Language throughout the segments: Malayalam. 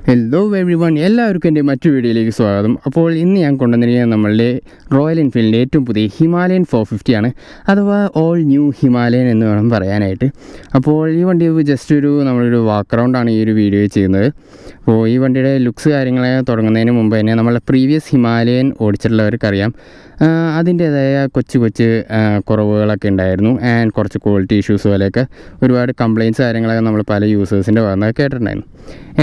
ഹലോ എവ്രി വൺ, എല്ലാവർക്കും എൻ്റെ മറ്റു വീഡിയോയിലേക്ക് സ്വാഗതം. അപ്പോൾ ഇന്ന് ഞാൻ കൊണ്ടുവന്നിരിക്കുന്നത് നമ്മളുടെ റോയൽ എൻഫീൽഡിൻ്റെ ഏറ്റവും പുതിയ ഹിമാലയൻ 450 ആണ്, അഥവാ ഓൾ ന്യൂ ഹിമാലയൻ എന്ന് വേണം പറയാനായിട്ട്. അപ്പോൾ ഈ വണ്ടി ജസ്റ്റ് നമ്മളൊരു വാക്ക് റൗണ്ടാണ് ഈ ഒരു വീഡിയോ ചെയ്യുന്നത്. അപ്പോൾ ഈ വണ്ടിയുടെ ലുക്സ് കാര്യങ്ങളെ തുടങ്ങുന്നതിന് മുമ്പ് തന്നെ നമ്മളെ പ്രീവിയസ് ഹിമാലയൻ ഓടിച്ചിട്ടുള്ളവർക്കറിയാം അതിൻ്റേതായ കൊച്ചു കുറവുകളൊക്കെ ഉണ്ടായിരുന്നു. ആൻഡ് കുറച്ച് ക്വാളിറ്റി ഇഷ്യൂസ് പോലെയൊക്കെ ഒരുപാട് കംപ്ലയിൻറ്റ്സ് കാര്യങ്ങളൊക്കെ നമ്മൾ പല യൂസേഴ്സിൻ്റെ ഭാഗത്ത് കേട്ടിട്ടുണ്ടായിരുന്നു.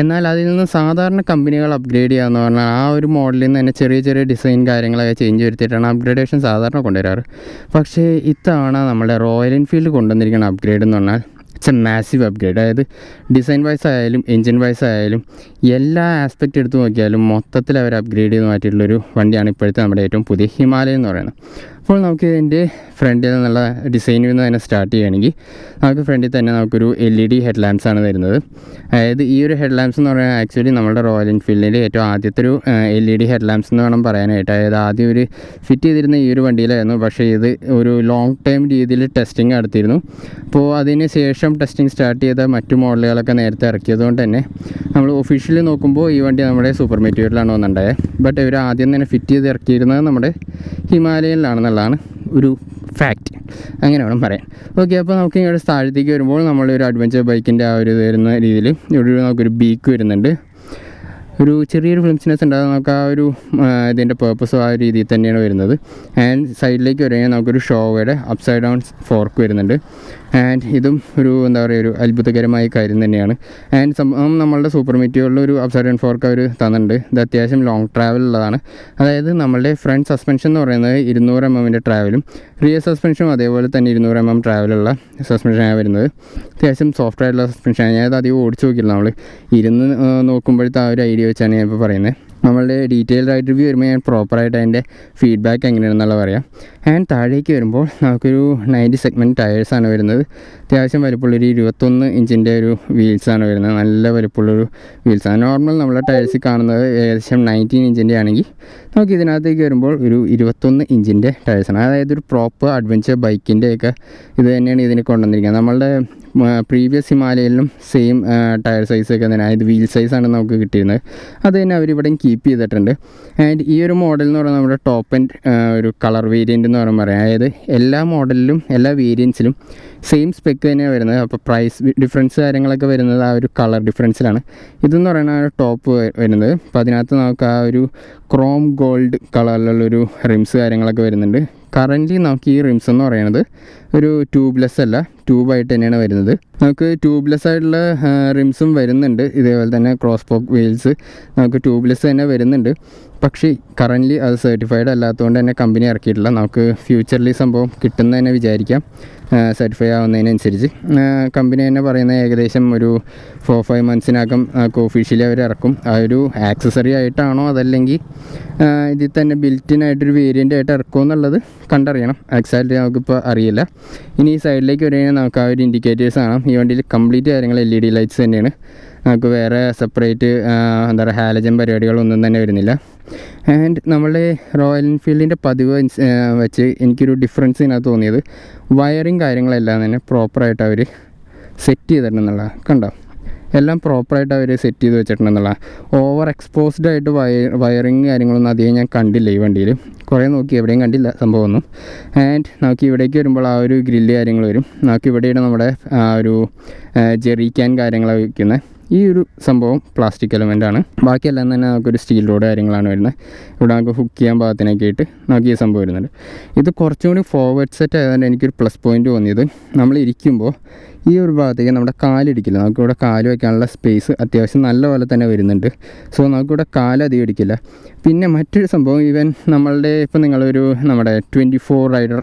എന്നാൽ അതിൽ നിന്ന് സാധാരണ കമ്പനികൾ അപ്ഗ്രേഡ് ചെയ്യാമെന്ന് പറഞ്ഞാൽ ആ ഒരു മോഡലിൽ നിന്ന് തന്നെ ചെറിയ ഡിസൈൻ കാര്യങ്ങളൊക്കെ ചേഞ്ച് വരുത്തിയിട്ടാണ് അപ്ഗ്രേഡേഷൻ സാധാരണ കൊണ്ടുവരാറ്. പക്ഷേ ഇത്തവണ നമ്മുടെ റോയൽ എൻഫീൽഡ് കൊണ്ടുവന്നിരിക്കുന്ന അപ്ഗ്രേഡ് എന്ന് പറഞ്ഞാൽ ഇറ്റ്സ് എ മാസീവ് അപ്ഗ്രേഡ്. അതായത് ഡിസൈൻ വൈസ് ആയാലും എൻജിൻ വൈസ് ആയാലും എല്ലാ ആസ്പെക്റ്റ് എടുത്ത് നോക്കിയാലും മൊത്തത്തിൽ അവർ അപ്ഗ്രേഡ് ചെയ്ത് മാറ്റിയിട്ടുള്ളൊരു വണ്ടിയാണ് ഇപ്പോഴത്തെ നമ്മുടെ ഏറ്റവും പുതിയ ഹിമാലയൻ എന്ന് പറയുന്നത്. അപ്പോൾ നമുക്ക് ഇതിൻ്റെ ഫ്രണ്ടിൽ നിന്നുള്ള ഡിസൈനിൽ നിന്ന് തന്നെ സ്റ്റാർട്ട് ചെയ്യുകയാണെങ്കിൽ നമുക്ക് ഫ്രണ്ടിൽ തന്നെ നമുക്കൊരു LED ഹെഡ് ലാംപ്സാണ് വരുന്നത്. അതായത് ഈ ഒരു ഹെഡ് ലാംപ്സ് എന്ന് പറയുന്നത് ആക്ച്വലി നമ്മുടെ റോയൽ എൻഫീൽഡിൻ്റെ ഏറ്റവും ആദ്യത്തെ ഒരു LED ഹെഡ് ലാംപ്സ് എന്ന് വേണം പറയാനായിട്ട്. അതായത് ആദ്യം ഒരു ഫിറ്റ് ചെയ്തിരുന്ന ഈ ഒരു വണ്ടിയിലായിരുന്നു, പക്ഷേ ഇത് ഒരു ലോങ് ടൈം രീതിയിൽ ടെസ്റ്റിംഗ് നടത്തിയിരുന്നു. അപ്പോൾ അതിന് ശേഷം ടെസ്റ്റിംഗ് സ്റ്റാർട്ട് ചെയ്ത മറ്റു മോഡലുകളൊക്കെ നേരത്തെ ഇറക്കിയതുകൊണ്ട് തന്നെ നമ്മൾ ഒഫീഷ്യലി നോക്കുമ്പോൾ ഈ വണ്ടി നമ്മുടെ സൂപ്പർ മെറ്റീരിയലാണ് വന്നിട്ടുണ്ടായത്. ബട്ട് ഇവർ ആദ്യം തന്നെ ഫിറ്റ് ചെയ്ത് ഇറക്കിയിരുന്നത് നമ്മുടെ ഹിമാലയനിലാണെന്നുള്ളതാണ് ഒരു ഫാക്റ്റ്, അങ്ങനെ വേണം പറയാൻ. ഓക്കെ, അപ്പോൾ നമുക്ക് ഇങ്ങോട്ട് താഴത്തേക്ക് വരുമ്പോൾ നമ്മളൊരു അഡ്വഞ്ചർ ബൈക്കിൻ്റെ ആ ഒരു വരുന്ന രീതിയിൽ ഇവിടെ നമുക്കൊരു ബീക്ക് വരുന്നുണ്ട്. ഒരു ചെറിയൊരു ഫിലിംസിനെസ് ഉണ്ടാകും. നമുക്ക് ആ ഒരു ഇതിൻ്റെ പേർപ്പസും ആ രീതിയിൽ തന്നെയാണ് വരുന്നത്. ആൻഡ് സൈഡിലേക്ക് വരുകയാണെങ്കിൽ നമുക്കൊരു ഷോവയുടെ അപ്സൈഡ് ഡൗൺ ഫോർക്ക് വരുന്നുണ്ട്. ആൻഡ് ഇതും ഒരു ഒരു അത്ഭുതകരമായ കാര്യം തന്നെയാണ്. ആൻഡ് നമ്മളുടെ സൂപ്പർ മെറ്റീരിയലിൽ ഒരു അപ്സൈഡ് ഡൗൺ ഫോർക്ക് അവർ തന്നിട്ടുണ്ട്. ഇത് അത്യാവശ്യം ലോങ് ട്രാവൽ ഉള്ളതാണ്. അതായത് നമ്മളുടെ ഫ്രണ്ട് സസ്പെൻഷൻ എന്ന് പറയുന്നത് 200 mm ട്രാവലും റിയർ സസ്പെൻഷനും അതേപോലെ തന്നെ 200 mm ട്രാവലുള്ള സസ്പെൻഷനാണ് വരുന്നത്. അത്യാവശ്യം സോഫ്റ്റ് ആയിട്ടുള്ള സസ്പെൻഷനാണ്. ഞാനത് അധികം ഓടിച്ചു നോക്കിയില്ല. നമ്മൾ ഇരുന്ന് നോക്കുമ്പോഴത്തെ ആ ഒരു ഐഡിയ വെച്ചാണ് ഞാൻ ഇപ്പോൾ പറയുന്നത്. നമ്മളുടെ ഡീറ്റെയിൽഡ് ആയിട്ട് റിവ്യൂ വരുമ്പോൾ ഞാൻ പ്രോപ്പറായിട്ട് അതിൻ്റെ ഫീഡ്ബാക്ക് എങ്ങനെയാണെന്നുള്ള പറയാം. ആൻഡ് താഴേക്ക് വരുമ്പോൾ നമുക്കൊരു 90 സെഗ്മെൻറ്റ് ടയേഴ്സാണ് വരുന്നത്. അത്യാവശ്യം വലുപ്പമുള്ളൊരു 21 ഇഞ്ചിൻ്റെ ഒരു വീൽസാണ് വരുന്നത്. നല്ല വലുപ്പമുള്ളൊരു വീൽസാണ്. നോർമൽ നമ്മളെ ടയേഴ്സിൽ കാണുന്നത് ഏകദേശം 19 ഇഞ്ചിൻ്റെ ആണെങ്കിൽ നമുക്ക് ഇതിനകത്തേക്ക് വരുമ്പോൾ ഒരു 21 ഇഞ്ചിൻ്റെ ടയേഴ്സാണ്. അതായത് ഒരു പ്രോപ്പർ അഡ്വഞ്ചർ ബൈക്കിൻ്റെയൊക്കെ ഇത് തന്നെയാണ് ഇതിന് കൊണ്ടുവന്നിരിക്കുന്നത്. നമ്മളുടെ പ്രീവിയസ് ഹിമാലയനിലും സെയിം ടയർ സൈസൊക്കെ തന്നെ, അതായത് വീൽ സൈസാണ് നമുക്ക് കിട്ടിയിരുന്നത്. അത് തന്നെ അവരിവിടെയും കീപ്പ് ചെയ്തിട്ടുണ്ട്. ആൻഡ് ഈ ഒരു മോഡൽ എന്ന് പറയുന്നത് നമ്മുടെ ടോപ്പ് ആൻഡ് ഒരു കളർ വേരിയൻ്റ് എന്ന് പറയാം. അതായത് എല്ലാ മോഡലിലും എല്ലാ വേരിയൻസിലും സെയിം സ്പെക്ക് തന്നെയാണ് വരുന്നത്. അപ്പോൾ പ്രൈസ് ഡിഫറൻസ് കാര്യങ്ങളൊക്കെ വരുന്നത് ആ ഒരു കളർ ഡിഫറൻസിലാണ്. ഇതെന്ന് പറയുന്നത് ടോപ്പ് വരുന്നത്. അപ്പോൾ അതിനകത്ത് നമുക്ക് ആ ഒരു ക്രോം ഗോൾഡ് കളറിലുള്ളൊരു റിംസ് കാര്യങ്ങളൊക്കെ വരുന്നുണ്ട്. കറൻ്റ്ലി നമുക്ക് ഈ റിംസ് എന്ന് പറയുന്നത് ഒരു ട്യൂബ്ലെസ് അല്ല, ട്യൂബായിട്ട് തന്നെയാണ് വരുന്നത്. നമുക്ക് ട്യൂബ്ലെസ് ആയിട്ടുള്ള റിംസും വരുന്നുണ്ട്. ഇതേപോലെ തന്നെ ക്രോസ് പോക്ക് വീൽസ് നമുക്ക് ട്യൂബ്ലെസ് തന്നെ വരുന്നുണ്ട്. പക്ഷേ കറൻ്റ്ലി അത് സർട്ടിഫൈഡ് അല്ലാത്തതുകൊണ്ട് തന്നെ കമ്പനി ഇറക്കിയിട്ടില്ല. നമുക്ക് ഫ്യൂച്ചറിൽ സംഭവം കിട്ടുന്ന തന്നെ വിചാരിക്കാം. സർട്ടിഫൈ ആവുന്നതിനനുസരിച്ച് കമ്പനി തന്നെ പറയുന്നത് ഏകദേശം ഒരു 4-5 മന്ത്സിനകം ഒഫീഷ്യലി അവർ ഇറക്കും. ആ ഒരു ആക്സസറി ആയിട്ടാണോ അതല്ലെങ്കിൽ ഇതിൽ തന്നെ ബിൽറ്റിനായിട്ടൊരു വേരിയൻ്റ് ആയിട്ട് ഇറക്കുമോ എന്നുള്ളത് കണ്ടറിയണം. എക്സാക്ട്ലി നമുക്കിപ്പോൾ അറിയില്ല. ഇനി ഈ സൈഡിലേക്ക് വരുകയാണെങ്കിൽ നമുക്ക് ആ ഒരു ഇൻഡിക്കേറ്റേഴ്സ് കാണാം. ഈ വണ്ടിയിൽ കംപ്ലീറ്റ് കാര്യങ്ങൾ LED ലൈറ്റ്സ് തന്നെയാണ്. നമുക്ക് വേറെ സെപ്പറേറ്റ് ഹാലജൻ പരിപാടികളൊന്നും തന്നെ വരുന്നില്ല. ആൻഡ് നമ്മളുടെ റോയൽ എൻഫീൽഡിൻ്റെ പതിവ് വെച്ച് എനിക്കൊരു ഡിഫറൻസ് ഇതിനകത്ത് തോന്നിയത് വയറിങ് കാര്യങ്ങളെല്ലാം തന്നെ പ്രോപ്പറായിട്ട് അവർ സെറ്റ് ചെയ്തിട്ടുണ്ടെന്നുള്ള കണ്ടോ. എല്ലാം പ്രോപ്പറായിട്ട് അവർ സെറ്റ് ചെയ്ത് വെച്ചിട്ടുണ്ടെന്നുള്ള. ഓവർ എക്സ്പോസ്ഡ് ആയിട്ട് വയറിങ് കാര്യങ്ങളൊന്നും അധികം ഞാൻ കണ്ടില്ല ഈ വണ്ടിയിൽ. കുറേ നോക്കി എവിടെയും കണ്ടില്ല സംഭവമൊന്നും. ആൻഡ് നമുക്ക് ഇവിടേക്ക് വരുമ്പോൾ ആ ഒരു ഗ്രില്ല് കാര്യങ്ങൾ വരും. നമുക്ക് ഇവിടെയാണ് നമ്മുടെ ആ ഒരു ജെറി ക്യാൻ കാര്യങ്ങളൊക്കെ വയ്ക്കുന്നത്. ഈ ഒരു സംഭവം പ്ലാസ്റ്റിക് എലമെൻ്റാണ്. ബാക്കിയെല്ലാം തന്നെ നമുക്കൊരു സ്റ്റീൽ റോഡ് കാര്യങ്ങളാണ് വരുന്നത്. ഇവിടെ നമുക്ക് ഹുക്ക് ചെയ്യാൻ പാകത്തിനൊക്കെ ആയിട്ട് നമുക്ക് ഈ സംഭവം വരുന്നുണ്ട്. ഇത് കുറച്ചും കൂടി ഫോർവേഡ് സെറ്റ് ആയതുകൊണ്ട് എനിക്കൊരു പ്ലസ് പോയിൻറ്റ് തോന്നിയത് നമ്മൾ ഇരിക്കുമ്പോൾ ഈ ഒരു ഭാഗത്തേക്ക് നമ്മുടെ കാലിടിക്കില്ല. നമുക്കിവിടെ കാല് വയ്ക്കാനുള്ള സ്പേസ് അത്യാവശ്യം നല്ല പോലെ തന്നെ വരുന്നുണ്ട്. സോ നമുക്കിവിടെ കാലധികം ഇടിക്കില്ല. പിന്നെ മറ്റൊരു സംഭവം, ഈവൻ നമ്മളുടെ ഇപ്പോൾ നിങ്ങളൊരു നമ്മുടെ 24 റൈഡർ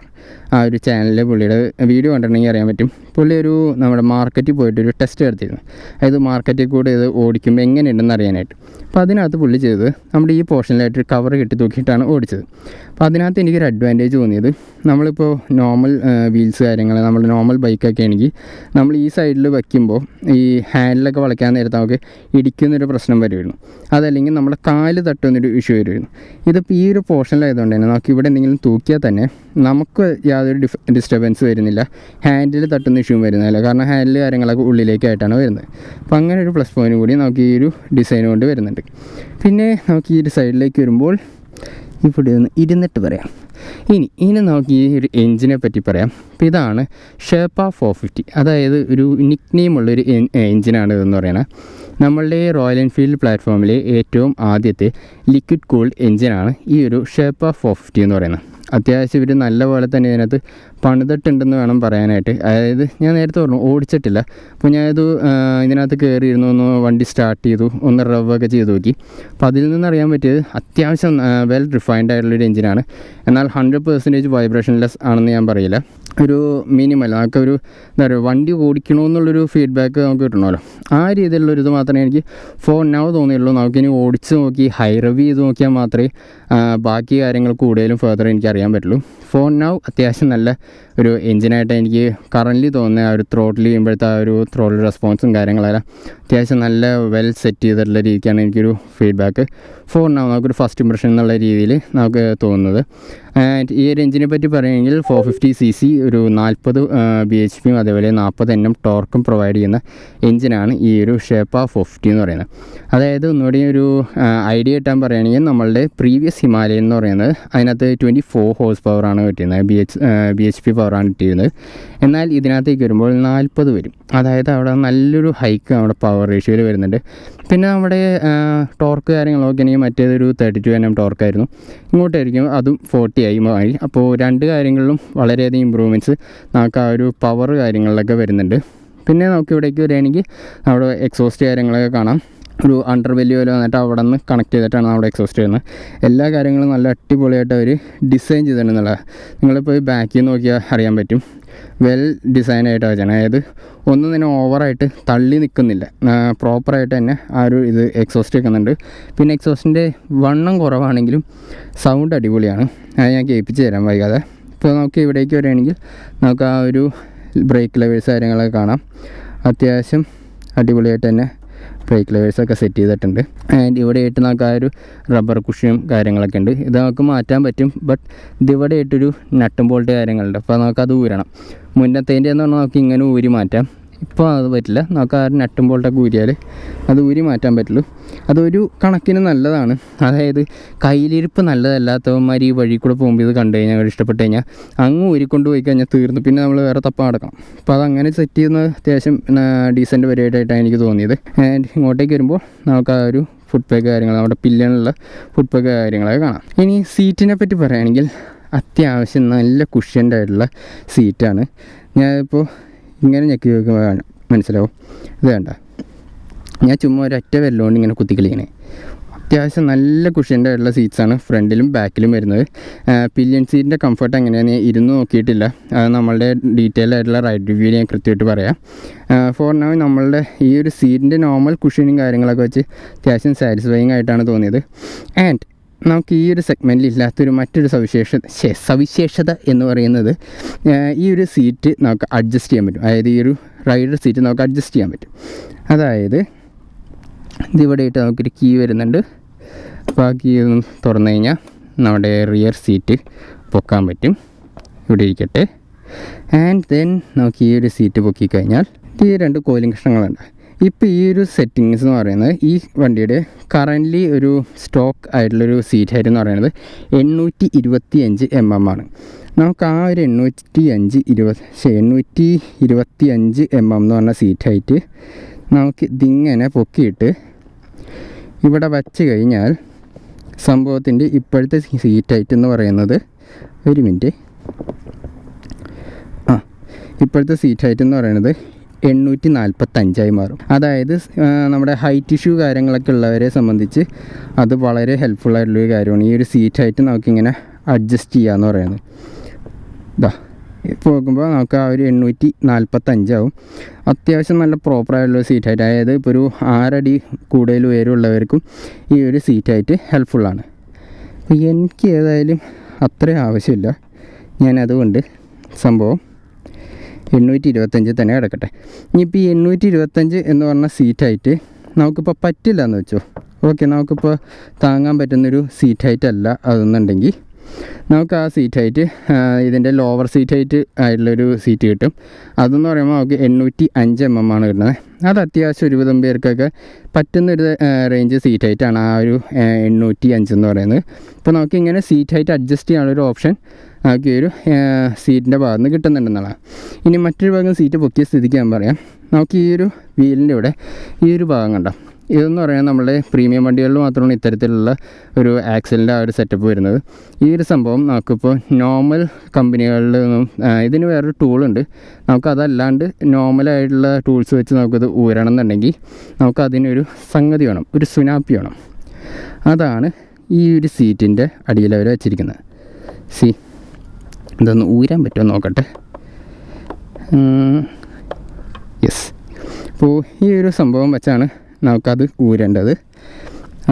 ആ ഒരു ചാനലിൽ പുള്ളിയുടെ വീഡിയോ കണ്ടിട്ടുണ്ടെങ്കിൽ അറിയാൻ പറ്റും. പുള്ളി ഒരു നമ്മുടെ മാർക്കറ്റിൽ പോയിട്ടൊരു ടെസ്റ്റ് നടത്തിയിരുന്നു. അതായത് മാർക്കറ്റിൽ കൂടെ ഇത് ഓടിക്കുമ്പോൾ എങ്ങനെയുണ്ടെന്ന് അറിയാനായിട്ട്. അപ്പോൾ അതിനകത്ത് പുള്ളി ചെയ്തത് നമ്മുടെ ഈ പോർഷനിലായിട്ട് കവർ കെട്ടി തൂക്കിയിട്ടാണ് ഓടിച്ചത്. അപ്പോൾ അതിനകത്ത് എനിക്കൊരു അഡ്വാൻറ്റേജ് തോന്നിയത്, നമ്മളിപ്പോൾ നോർമൽ വീൽസ് കാര്യങ്ങൾ നമ്മൾ നോർമൽ ബൈക്കൊക്കെ ആണെങ്കിൽ നമ്മൾ ഈ സൈഡിൽ വയ്ക്കുമ്പോൾ ഈ ഹാൻഡിലൊക്കെ വളയ്ക്കാൻ നേരത്ത് നമുക്ക് ഇടിക്കുന്നൊരു പ്രശ്നം വരുമായിരുന്നു. അതല്ലെങ്കിൽ നമ്മുടെ കാല് തട്ടുന്നൊരു ഇഷ്യൂ വരുമായിരുന്നു. ഇതിപ്പോൾ ഈ ഒരു പോർഷനിലായതുകൊണ്ട് തന്നെ നമുക്ക് ഇവിടെ എന്തെങ്കിലും തൂക്കിയാൽ തന്നെ നമുക്ക് യാതൊരു ഡിസ്റ്റർബൻസ് വരുന്നില്ല, ഹാൻഡിൽ തട്ടുന്ന ഇഷ്യൂ വരുന്നില്ല, കാരണം ഹാൻഡിൽ കാര്യങ്ങളൊക്കെ ഉള്ളിലേക്കായിട്ടാണ് വരുന്നത്. അപ്പോൾ അങ്ങനെ ഒരു പ്ലസ് പോയിൻറ്റ് കൂടി നമുക്ക് ഈ ഒരു ഡിസൈൻ കൊണ്ട് വരുന്നുണ്ട്. പിന്നെ നമുക്ക് ഈ ഒരു സൈഡിലേക്ക് വരുമ്പോൾ ഇവിടെ ഒന്ന് ഇരുന്നിട്ട് പറയാം. ഇനി നമുക്ക് ഈ ഒരു എഞ്ചിനെ പറ്റി പറയാം. അപ്പോൾ ഇതാണ് ഷെർപ്പ 450, അതായത് ഒരു നിക്ക് നെയിമുള്ളൊരു എഞ്ചിനാണ് ഇതെന്ന് പറയുന്നത്. നമ്മളുടെ റോയൽ എൻഫീൽഡ് പ്ലാറ്റ്ഫോമിലെ ഏറ്റവും ആദ്യത്തെ ലിക്വിഡ് കൂൾഡ് എഞ്ചിനാണ് ഈ ഒരു ഷെർപ്പ 450 എന്ന് പറയുന്നത്. അത്യാവശ്യം ഇവർ നല്ല പോലെ തന്നെ ഇതിനകത്ത് പണിതിട്ടുണ്ടെന്ന് വേണം പറയാനായിട്ട്. അതായത് ഞാൻ നേരത്തെ പറഞ്ഞു ഓടിച്ചിട്ടില്ല, അപ്പോൾ ഞാനിത് ഇതിനകത്ത് കയറിയിരുന്നു, ഒന്ന് വണ്ടി സ്റ്റാർട്ട് ചെയ്തു, ഒന്ന് റവൊക്കെ ചെയ്ത് നോക്കി. അപ്പോൾ അതിൽ നിന്നറിയാൻ പറ്റിയത് അത്യാവശ്യം വെൽ റിഫൈൻഡ് ആയിട്ടുള്ളൊരു എഞ്ചിനാണ്. എന്നാൽ 100% വൈബ്രേഷൻലെസ് ആണെന്ന് ഞാൻ പറയില്ല, ഒരു മിനിമൽ നമുക്കൊരു എന്താ പറയുക വണ്ടി ഓടിക്കണമെന്നുള്ളൊരു ഫീഡ്ബാക്ക് നമുക്ക് കിട്ടണമല്ലോ, ആ രീതിയിലുള്ളൊരിത് മാത്രമേ എനിക്ക് ഫോർ നൗ തോന്നിയുള്ളൂ. നമുക്കിനി ഓടിച്ച് നോക്കി ഹൈ റിവ്യൂ ചെയ്ത് നോക്കിയാൽ മാത്രമേ ബാക്കി കാര്യങ്ങൾ കൂടുതലും ഫർദർ എനിക്കറിയാൻ പറ്റുള്ളൂ. ഫോർ നൗ അത്യാവശ്യം നല്ല ഒരു എഞ്ചിനായിട്ട് എനിക്ക് കറൻ്റ് തോന്നുന്ന ആ ഒരു ത്രോട്ടിൽ ചെയ്യുമ്പോഴത്തെ ആ ഒരു ത്രോട്ടിൽ റെസ്പോൺസും കാര്യങ്ങളെല്ലാം അത്യാവശ്യം നല്ല വെൽ സെറ്റ് ചെയ്തിട്ടുള്ള രീതിക്കാണ് എനിക്കൊരു ഫീഡ്ബാക്ക് ഫോർ നൗ നമുക്കൊരു ഫസ്റ്റ് ഇംപ്രഷൻ എന്നുള്ള രീതിയിൽ നമുക്ക് തോന്നുന്നത്. ആൻഡ് ഈ ഒരു എഞ്ചിനെ പറ്റി പറയുകയാണെങ്കിൽ 450cc ഒരു 40 bhp അതേപോലെ 40 Nm ടോർക്കും പ്രൊവൈഡ് ചെയ്യുന്ന എഞ്ചിനാണ് ഈ ഒരു ഷെർപ്പ 450 എന്ന് പറയുന്നത്. അതായത് ഒന്നുകൂടി ഒരു ഐഡിയ കിട്ടാൻ പറയുകയാണെങ്കിൽ നമ്മളുടെ പ്രീവിയസ് ഹിമാലയൻ എന്ന് പറയുന്നത് അതിനകത്ത് 24 ഹോഴ്സ് പവറാണ് കിട്ടിയിരുന്നത്, bhp പവറാണ് കിട്ടിയിരുന്നത്. എന്നാൽ ഇതിനകത്തേക്ക് വരുമ്പോൾ 40 വരും. അതായത് അവിടെ നല്ലൊരു ഹൈക്ക് നമ്മുടെ പവർ റേഷ്യോയിൽ വരുന്നുണ്ട്. പിന്നെ നമ്മുടെ ടോർക്ക് കാര്യങ്ങളൊക്കെ ആണെങ്കിൽ മറ്റേതൊരു 32 Nm ടോർക്കായിരുന്നു, ഇങ്ങോട്ടായിരിക്കും അതും 40 ആയി മാറി. അപ്പോൾ രണ്ട് കാര്യങ്ങളിലും വളരെയധികം ഇമ്പ്രൂവ്മെൻറ്റ്സ് നമുക്ക് ആ ഒരു പവർ കാര്യങ്ങളിലൊക്കെ വരുന്നുണ്ട്. പിന്നെ നമുക്ക് ഇവിടേക്ക് വരികയാണെങ്കിൽ അവിടെ എക്സോസ്റ്റ് കാര്യങ്ങളൊക്കെ കാണാം. ഒരു അണ്ടർ വെല്ല് പോലെ വന്നിട്ട് അവിടെ നിന്ന് കണക്ട് ചെയ്തിട്ടാണ് അവിടെ എക്സോസ്റ്റ് ചെയ്യുന്നത്. എല്ലാ കാര്യങ്ങളും നല്ല അടിപൊളിയായിട്ട് അവർ ഡിസൈൻ ചെയ്തിട്ടുണ്ടെന്നുള്ളത് നിങ്ങളിപ്പോൾ ബാക്കിൽ നോക്കിയാൽ അറിയാൻ പറ്റും. വെൽ ഡിസൈനായിട്ട് വെച്ചാണ്, അതായത് ഒന്നും തന്നെ ഓവറായിട്ട് തള്ളി നിൽക്കുന്നില്ല, പ്രോപ്പറായിട്ട് തന്നെ ആ ഒരു ഇത് എക്സോസ്റ്റ് വെക്കുന്നുണ്ട്. പിന്നെ എക്സോസ്റ്റിൻ്റെ വണ്ണം കുറവാണെങ്കിലും സൗണ്ട് അടിപൊളിയാണ്, അത് ഞാൻ കേൾപ്പിച്ച് തരാം വൈകാതെ. ഇപ്പോൾ നമുക്ക് ഇവിടേക്ക് വരികയാണെങ്കിൽ നമുക്ക് ആ ഒരു ബ്രേക്ക് ലെവേഴ്സ് കാര്യങ്ങളൊക്കെ കാണാം. അത്യാവശ്യം അടിപൊളിയായിട്ട് തന്നെ ബ്രേക്ക് ലെവേഴ്സൊക്കെ സെറ്റ് ചെയ്തിട്ടുണ്ട്. ആൻഡ് ഇവിടെ ആയിട്ട് നമുക്ക് ആ ഒരു റബ്ബർ കുഷ്യനും കാര്യങ്ങളൊക്കെ ഉണ്ട്. ഇത് നമുക്ക് മാറ്റാൻ പറ്റും, ബട്ട് ഇതിവിടെ ആയിട്ടൊരു നട്ടും ബോൾട്ട് കാര്യങ്ങളുണ്ട്. അപ്പോൾ നമുക്കത് ഊരണം. മുന്നത്തേൻ്റെ എന്ന് പറഞ്ഞാൽ നമുക്ക് ഇങ്ങനെ ഊരി മാറ്റാം, ഇപ്പോൾ അത് പറ്റില്ല. നമുക്ക് ആ നട്ടും ബോൾട്ടൊക്കെ ഊരിയാൽ അത് ഊരി മാറ്റാൻ പറ്റുള്ളൂ. അതൊരു കണക്കിന് നല്ലതാണ്. അതായത് കയ്യിലിരിപ്പ് നല്ലതല്ലാത്തവന്മാർ ഈ വഴി കൂടെ പോകുമ്പോൾ ഇത് കണ്ടു കഴിഞ്ഞാൽ ഇഷ്ടപ്പെട്ട് കഴിഞ്ഞാൽ അങ്ങ് ഊരിക്കൊണ്ട് പോയി കഴിഞ്ഞാൽ തീർന്നു, പിന്നെ നമ്മൾ വേറെ തപ്പ നടക്കണം. അപ്പോൾ അതങ്ങനെ സെറ്റ് ചെയ്യുന്നത് അത്യാവശ്യം ഡീസൻറ്റ് പരിപാടിയായിട്ടാണ് എനിക്ക് തോന്നിയത്. ആൻഡ് ഇങ്ങോട്ടേക്ക് വരുമ്പോൾ നമുക്ക് ആ ഒരു ഫുഡ് പാക്ക് കാര്യങ്ങൾ, നമ്മുടെ പില്ലിനുള്ള ഫുഡ് പാക്ക് കാര്യങ്ങളൊക്കെ കാണാം. ഇനി സീറ്റിനെ പറ്റി പറയുകയാണെങ്കിൽ അത്യാവശ്യം നല്ല കുഷ്യൻ്റ് ആയിട്ടുള്ള സീറ്റാണ്. ഞാനിപ്പോൾ ഇങ്ങനെ ഞെക്കി നോക്കുമ്പോൾ മനസ്സിലാവും, ഇത് വേണ്ട, ഞാൻ ചുമ്മാ ഒരൊറ്റ വെല്ലോണ്ട് ഇങ്ങനെ കുത്തിക്കളിക്കണേ. അത്യാവശ്യം നല്ല കുഷ്യൻ്റെ ആയിട്ടുള്ള സീറ്റ്സാണ് ഫ്രണ്ടിലും ബാക്കിലും വരുന്നത്. പില്ലിയൻ സീറ്റിൻ്റെ കംഫർട്ട് എങ്ങനെയാണെന്ന് ഇരുന്ന് നോക്കിയിട്ടില്ല, അത് നമ്മളുടെ ഡീറ്റെയിൽ ആയിട്ടുള്ള റൈഡ് റിവ്യൂവിൽ ഞാൻ കൃത്യമായിട്ട് പറയാം. ഫോർ നൗ നമ്മളുടെ ഈ ഒരു സീറ്റിൻ്റെ നോർമൽ കുഷ്യനും കാര്യങ്ങളൊക്കെ വെച്ച് അത്യാവശ്യം സാറ്റിസ്ഫൈയിങ് ആയിട്ടാണ് തോന്നിയത്. ആൻഡ് നമുക്ക് ഈ ഒരു സെഗ്മെൻറ്റിൽ ഇല്ലാത്തൊരു മറ്റൊരു സവിശേഷത എന്ന് പറയുന്നത് ഈ ഒരു സീറ്റ് നമുക്ക് അഡ്ജസ്റ്റ് ചെയ്യാൻ പറ്റും. അതായത് ഈ ഒരു റൈഡർ സീറ്റ് നമുക്ക് അഡ്ജസ്റ്റ് ചെയ്യാൻ പറ്റും. അതായത് ഇതിവിടെ ആയിട്ട് നമുക്കൊരു കീ വരുന്നുണ്ട്. അപ്പോൾ ആ കീ ഒന്ന് തുറന്നു കഴിഞ്ഞാൽ നമ്മുടെ റിയർ സീറ്റ് പൊക്കാൻ പറ്റും. ഇവിടെ ഇരിക്കട്ടെ. ആൻഡ് ദെൻ നമുക്ക് ഈ ഒരു സീറ്റ് പൊക്കിക്കഴിഞ്ഞാൽ ഈ രണ്ട് കോയിലിംഗ് കഷ്ണങ്ങളുണ്ട്. ഇപ്പോൾ ഈ ഒരു സെറ്റിങ്സ് എന്ന് പറയുന്നത് ഈ വണ്ടിയുടെ കറൻ്റ്ലി ഒരു സ്റ്റോക്ക് ആയിട്ടുള്ളൊരു സീറ്റ് ഹൈറ്റ് എന്ന് പറയുന്നത് 825 mm ആണ്. നമുക്ക് ആ ഒരു 825 mm എന്ന് പറഞ്ഞ സീറ്റ് ഹൈറ്റ് നമുക്ക് ഇതിങ്ങനെ പൊക്കിയിട്ട് ഇവിടെ വച്ച് കഴിഞ്ഞാൽ സംഭവത്തിൻ്റെ ഇപ്പോഴത്തെ സീറ്റ് ഹൈറ്റ് എന്ന് പറയുന്നത്, ഒരു മിനിറ്റ്, ഇപ്പോഴത്തെ സീറ്റ് ഹൈറ്റ് എന്ന് പറയുന്നത് 845 മാറും. അതായത് നമ്മുടെ ഹൈറ്റ് ഇഷ്യൂ കാര്യങ്ങളൊക്കെ ഉള്ളവരെ സംബന്ധിച്ച് അത് വളരെ ഹെൽപ്ഫുള്ളായിട്ടുള്ളൊരു കാര്യമാണ്. ഈ ഒരു സീറ്റ് ഹൈറ്റ് നമുക്കിങ്ങനെ അഡ്ജസ്റ്റ് ചെയ്യാമെന്ന് പറയുന്നത്. ഇതാ ഇപ്പോൾ നോക്കുമ്പോൾ നമുക്ക് ആ ഒരു 845 ആവും. അത്യാവശ്യം നല്ല പ്രോപ്പറായിട്ടുള്ള സീറ്റ് ഹൈറ്റ്, അതായത് ഇപ്പോൾ ഒരു 6 അടി കൂടുതൽ ഉയരമുള്ളവർക്കും ഈ ഒരു സീറ്റ് ഹൈറ്റ് ഹെൽപ്ഫുള്ളാണ്. എനിക്ക് ഏതായാലും അത്രയും ആവശ്യമില്ല, ഞാനതുകൊണ്ട് സംഭവം 825 തന്നെ കിടക്കട്ടെ. ഇനിയിപ്പോൾ ഈ 825 എന്ന് പറഞ്ഞ സീറ്റ് ഹൈറ്റ് നമുക്കിപ്പോൾ പറ്റില്ല എന്ന് വെച്ചോ, ഓക്കെ, നമുക്കിപ്പോൾ താങ്ങാൻ പറ്റുന്നൊരു സീറ്റ് ഹൈറ്റ് അല്ല അതെന്നുണ്ടെങ്കിൽ നമുക്ക് ആ സീറ്റ് ഹൈറ്റ് ഇതിൻ്റെ ലോവർ സീറ്റ് ഹൈറ്റ് ആയിട്ടുള്ളൊരു സീറ്റ് കിട്ടും. അതെന്ന് പറയുമ്പോൾ നമുക്ക് 805 mm ആണ് കിട്ടുന്നത്. അത് അത്യാവശ്യം 20 പേർക്കൊക്കെ പറ്റുന്നൊരു റേഞ്ച് സീറ്റ് ഹൈറ്റാണ് ആ ഒരു 805 എന്ന് പറയുന്നത്. അപ്പോൾ നമുക്ക് ഇങ്ങനെ സീറ്റ് ഹൈറ്റ് അഡ്ജസ്റ്റ് ചെയ്യാനുള്ളൊരു ഓപ്ഷൻ നമുക്ക് ഈ ഒരു സീറ്റിൻ്റെ ഭാഗത്ത് നിന്ന് കിട്ടുന്നുണ്ടെന്നുള്ളതാണ്. ഇനി മറ്റൊരു ഭാഗം സീറ്റ് പൊക്കിയ സ്ഥിതിക്ക് ഞാൻ പറയാം. നമുക്ക് ഈ ഒരു വീലിൻ്റെ ഇവിടെ ഈ ഒരു ഭാഗം കണ്ടോ, ഇതെന്ന് പറയുന്നത് നമ്മുടെ പ്രീമിയം വണ്ടികളിൽ മാത്രമാണ് ഇത്തരത്തിലുള്ള ഒരു ആക്സിലിൻ്റെ ആ ഒരു സെറ്റപ്പ് വരുന്നത്. ഈ ഒരു സംഭവം നമുക്കിപ്പോൾ നോർമൽ കമ്പനികളിൽ നിന്നും ഇതിന് വേറൊരു ടൂളുണ്ട്. നമുക്കതല്ലാണ്ട് നോർമലായിട്ടുള്ള ടൂൾസ് വെച്ച് നമുക്കത് ഊരണം എന്നുണ്ടെങ്കിൽ നമുക്കതിനൊരു സംഗതി വേണം, ഒരു സുനാപ്പി വേണം. അതാണ് ഈ ഒരു സീറ്റിൻ്റെ അടിയിൽ അവർ വെച്ചിരിക്കുന്നത്. ഇതൊന്ന് ഊരാൻ പറ്റുമോ നോക്കട്ടെ. യെസ്. അപ്പോൾ ഈ ഒരു സംഭവം വെച്ചാണ് നമുക്കത് ഊരേണ്ടത്.